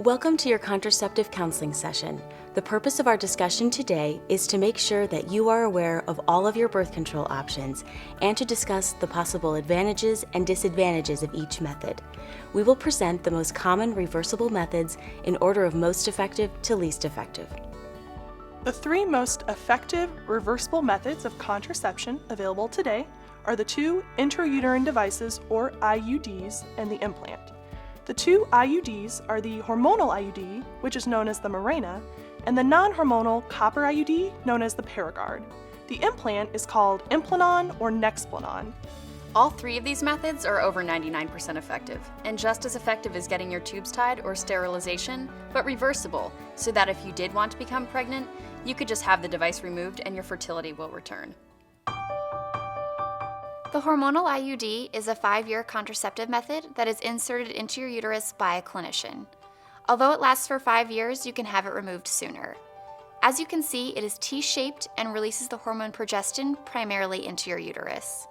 Welcome to your contraceptive counseling session. The purpose of our discussion today is to make sure that you are aware of all of your birth control options and to discuss the possible advantages and disadvantages of each method. We will present the most common reversible methods in order of most effective to least effective. The three most effective reversible methods of contraception available today are the two intrauterine devices, or IUDs, and the implant. The two IUDs are the hormonal IUD, which is known as the Mirena, and the non-hormonal copper IUD, known as the Paragard. The implant is called Implanon or Nexplanon. All three of these methods are over 99% effective, and just as effective as getting your tubes tied or sterilization, but reversible, so that if you did want to become pregnant, you could just have the device removed and your fertility will return. The hormonal IUD is a 5-year contraceptive method that is inserted into your uterus by a clinician. Although it lasts for 5 years, you can have it removed sooner. As you can see, it is T-shaped and releases the hormone progestin primarily into your uterus.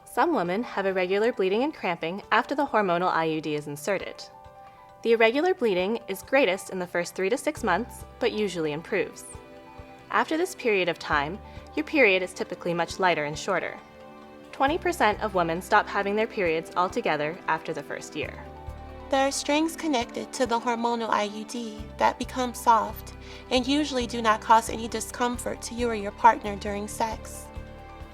Some women have irregular bleeding and cramping after the hormonal IUD is inserted. The irregular bleeding is greatest in the first 3 to 6 months, but usually improves. After this period of time, your period is typically much lighter and shorter. 20% of women stop having their periods altogether after the first year. There are strings connected to the hormonal IUD that become soft and usually do not cause any discomfort to you or your partner during sex.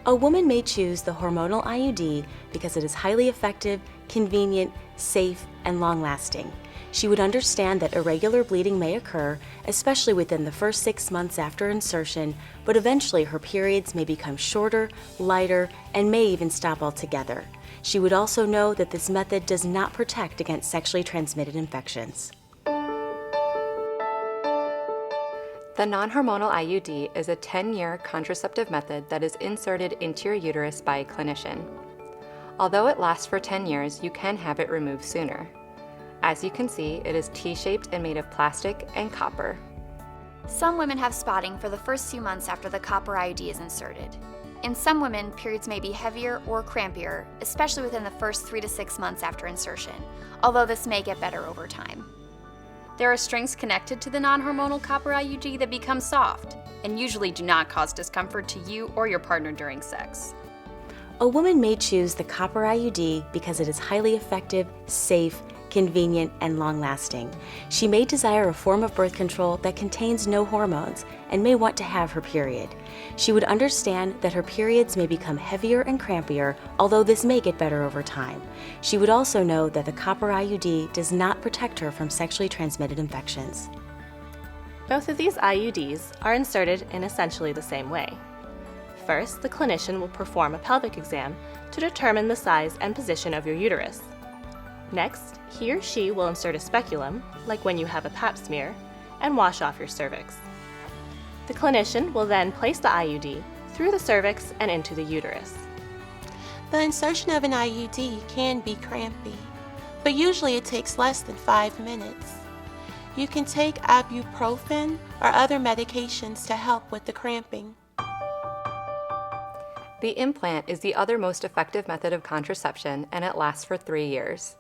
A woman may choose the hormonal IUD because it is highly effective, convenient, safe, and long-lasting. She would understand that irregular bleeding may occur, especially within the first 6 months after insertion, but eventually her periods may become shorter, lighter, and may even stop altogether. She would also know that this method does not protect against sexually transmitted infections. The non-hormonal IUD is a 10-year contraceptive method that is inserted into your uterus by a clinician. Although it lasts for 10 years, you can have it removed sooner. As you can see, it is T-shaped and made of plastic and copper. Some women have spotting for the first few months after the copper IUD is inserted. In some women, periods may be heavier or crampier, especially within the first 3 to 6 months after insertion, although this may get better over time. There are strings connected to the non-hormonal copper IUD that become soft, and usually do not cause discomfort to you or your partner during sex. A woman may choose the copper IUD because it is highly effective, safe, convenient, and long-lasting. She may desire a form of birth control that contains no hormones and may want to have her period. She would understand that her periods may become heavier and crampier, although this may get better over time. She would also know that the copper IUD does not protect her from sexually transmitted infections. Both of these IUDs are inserted in essentially the same way. First, the clinician will perform a pelvic exam to determine the size and position of your uterus. Next, he or she will insert a speculum, like when you have a pap smear, and wash off your cervix. The clinician will then place the IUD through the cervix and into the uterus. The insertion of an IUD can be crampy, but usually it takes less than 5 minutes. You can take ibuprofen or other medications to help with the cramping. The implant is the other most effective method of contraception, and it lasts for 3 years.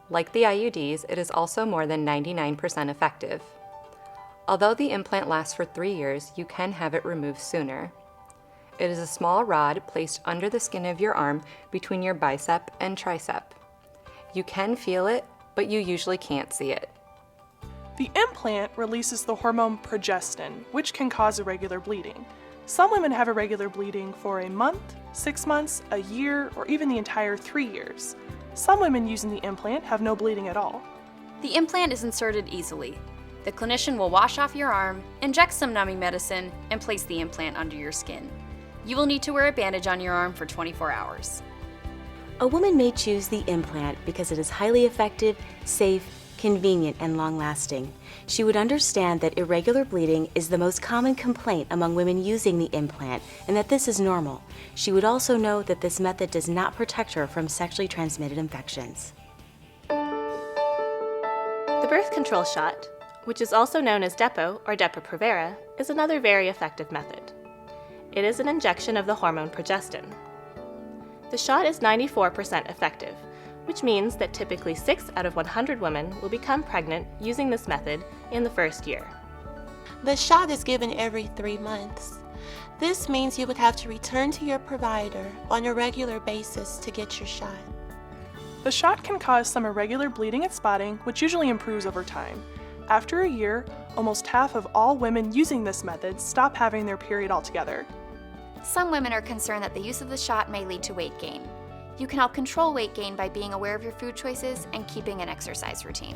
Like the IUDs, it is also more than 99% effective. Although the implant lasts for 3 years, you can have it removed sooner. It is a small rod placed under the skin of your arm between your bicep and tricep. You can feel it, but you usually can't see it. The implant releases the hormone progestin, which can cause irregular bleeding. Some women have irregular bleeding for a month, 6 months, a year, or even the entire 3 years. Some women using the implant have no bleeding at all. The implant is inserted easily. The clinician will wash off your arm, inject some numbing medicine, and place the implant under your skin. You will need to wear a bandage on your arm for 24 hours. A woman may choose the implant because it is highly effective, safe, convenient, and long-lasting. She would understand that irregular bleeding is the most common complaint among women using the implant and that this is normal. She would also know that this method does not protect her from sexually transmitted infections. The birth control shot, which is also known as Depo or Depo-Provera, is another very effective method. It is an injection of the hormone progestin. The shot is 94% effective, which means that typically 6 out of 100 women will become pregnant using this method in the first year. The shot is given every 3 months. This means you would have to return to your provider on a regular basis to get your shot. The shot can cause some irregular bleeding and spotting, which usually improves over time. After a year, almost half of all women using this method stop having their period altogether. Some women are concerned that the use of the shot may lead to weight gain. You can help control weight gain by being aware of your food choices and keeping an exercise routine.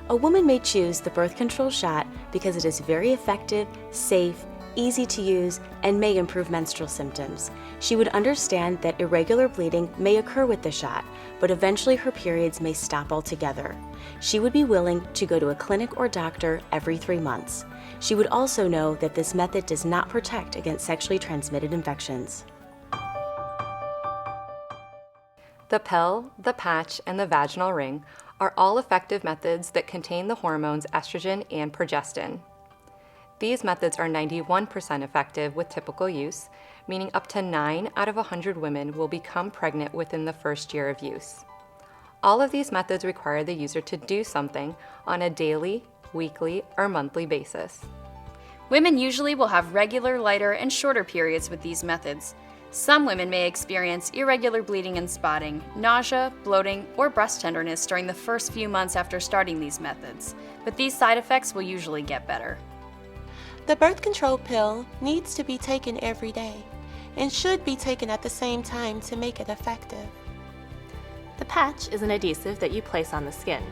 A woman may choose the birth control shot because it is very effective, safe, easy to use, and may improve menstrual symptoms. She would understand that irregular bleeding may occur with the shot, but eventually her periods may stop altogether. She would be willing to go to a clinic or doctor every 3 months. She would also know that this method does not protect against sexually transmitted infections. The pill, the patch, and the vaginal ring are all effective methods that contain the hormones estrogen and progestin. These methods are 91% effective with typical use, meaning up to 9 out of 100 women will become pregnant within the first year of use. All of these methods require the user to do something on a daily, weekly, or monthly basis. Women usually will have regular, lighter, and shorter periods with these methods. Some women may experience irregular bleeding and spotting, nausea, bloating, or breast tenderness during the first few months after starting these methods, but these side effects will usually get better. The birth control pill needs to be taken every day and should be taken at the same time to make it effective. The patch is an adhesive that you place on the skin.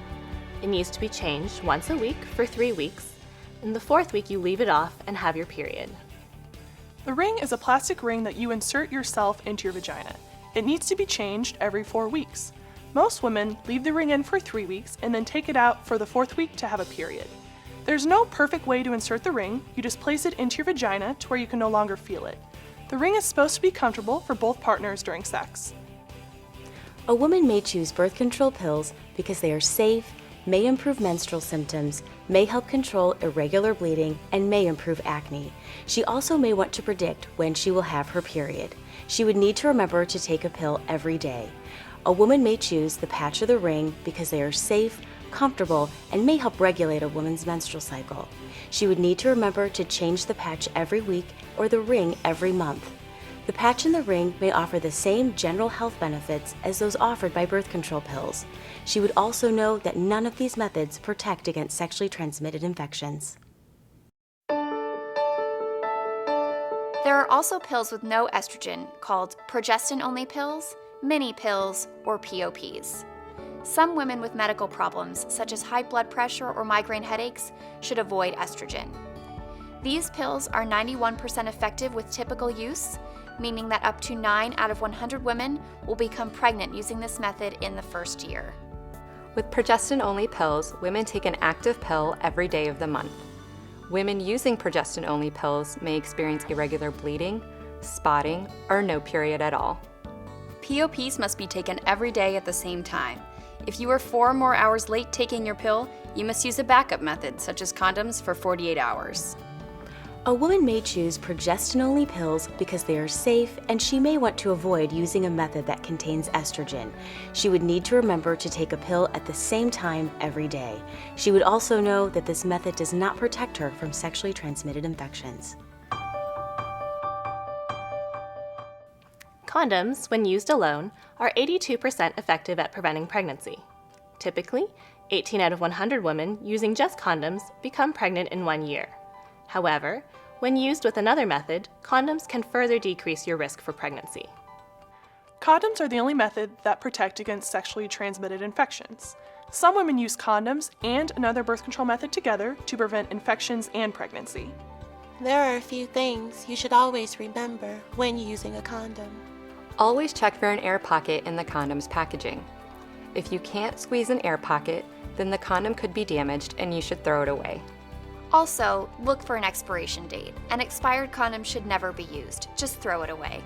It needs to be changed once a week for 3 weeks. In the 4th week, you leave it off and have your period. The ring is a plastic ring that you insert yourself into your vagina. It needs to be changed every 4 weeks. Most women leave the ring in for 3 weeks and then take it out for the 4th week to have a period. There's no perfect way to insert the ring. You just place it into your vagina to where you can no longer feel it. The ring is supposed to be comfortable for both partners during sex. A woman may choose birth control pills because they are safe, may improve menstrual symptoms, may help control irregular bleeding, and may improve acne. She also may want to predict when she will have her period. She would need to remember to take a pill every day. A woman may choose the patch or the ring because they are safe, comfortable, and may help regulate a woman's menstrual cycle. She would need to remember to change the patch every week or the ring every month. The patch and the ring may offer the same general health benefits as those offered by birth control pills. She would also know that none of these methods protect against sexually transmitted infections. There are also pills with no estrogen called progestin-only pills, mini pills, or POPs. Some women with medical problems, such as high blood pressure or migraine headaches, should avoid estrogen. These pills are 91% effective with typical use, meaning that up to 9 out of 100 women will become pregnant using this method in the first year. With progestin-only pills, women take an active pill every day of the month. Women using progestin-only pills may experience irregular bleeding, spotting, or no period at all. POPs must be taken every day at the same time. If you are 4 or more hours late taking your pill, you must use a backup method, such as condoms, for 48 hours. A woman may choose progestin-only pills because they are safe, and she may want to avoid using a method that contains estrogen. She would need to remember to take a pill at the same time every day. She would also know that this method does not protect her from sexually transmitted infections. Condoms, when used alone, are 82% effective at preventing pregnancy. Typically, 18 out of 100 women using just condoms become pregnant in 1 year. However, when used with another method, condoms can further decrease your risk for pregnancy. Condoms are the only method that protect against sexually transmitted infections. Some women use condoms and another birth control method together to prevent infections and pregnancy. There are a few things you should always remember when using a condom. Always check for an air pocket in the condom's packaging. If you can't squeeze an air pocket, then the condom could be damaged and you should throw it away. Also, look for an expiration date. An expired condom should never be used. Just throw it away.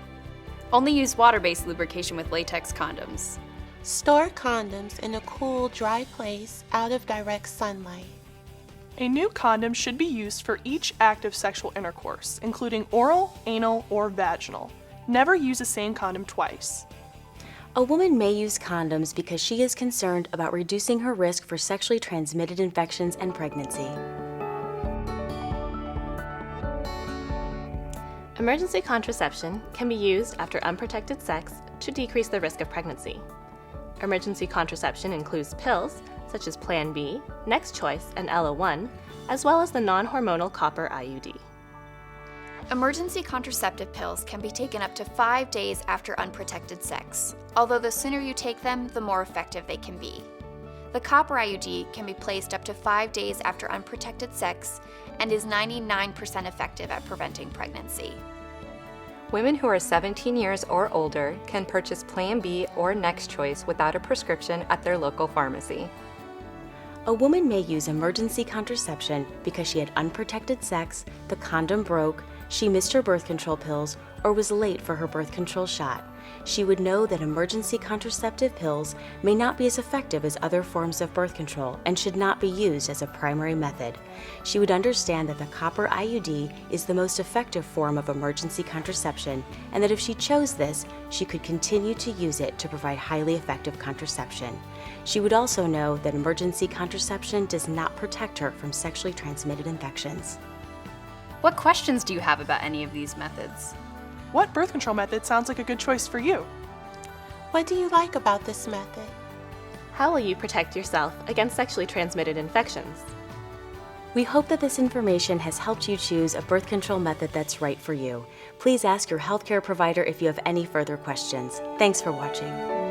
Only use water-based lubrication with latex condoms. Store condoms in a cool, dry place out of direct sunlight. A new condom should be used for each act of sexual intercourse, including oral, anal, or vaginal. Never use the same condom twice. A woman may use condoms because she is concerned about reducing her risk for sexually transmitted infections and pregnancy. Emergency contraception can be used after unprotected sex to decrease the risk of pregnancy. Emergency contraception includes pills such as Plan B, Next Choice, and Ella-1, as well as the non-hormonal copper IUD. Emergency contraceptive pills can be taken up to 5 days after unprotected sex, although the sooner you take them, the more effective they can be. The copper IUD can be placed up to 5 days after unprotected sex and is 99% effective at preventing pregnancy. Women who are 17 years or older can purchase Plan B or Next Choice without a prescription at their local pharmacy. A woman may use emergency contraception because she had unprotected sex, the condom broke, she missed her birth control pills, or was late for her birth control shot. She would know that emergency contraceptive pills may not be as effective as other forms of birth control and should not be used as a primary method. She would understand that the copper IUD is the most effective form of emergency contraception, and that if she chose this, she could continue to use it to provide highly effective contraception. She would also know that emergency contraception does not protect her from sexually transmitted infections. What questions do you have about any of these methods? What birth control method sounds like a good choice for you? What do you like about this method? How will you protect yourself against sexually transmitted infections? We hope that this information has helped you choose a birth control method that's right for you. Please ask your healthcare provider if you have any further questions. Thanks for watching.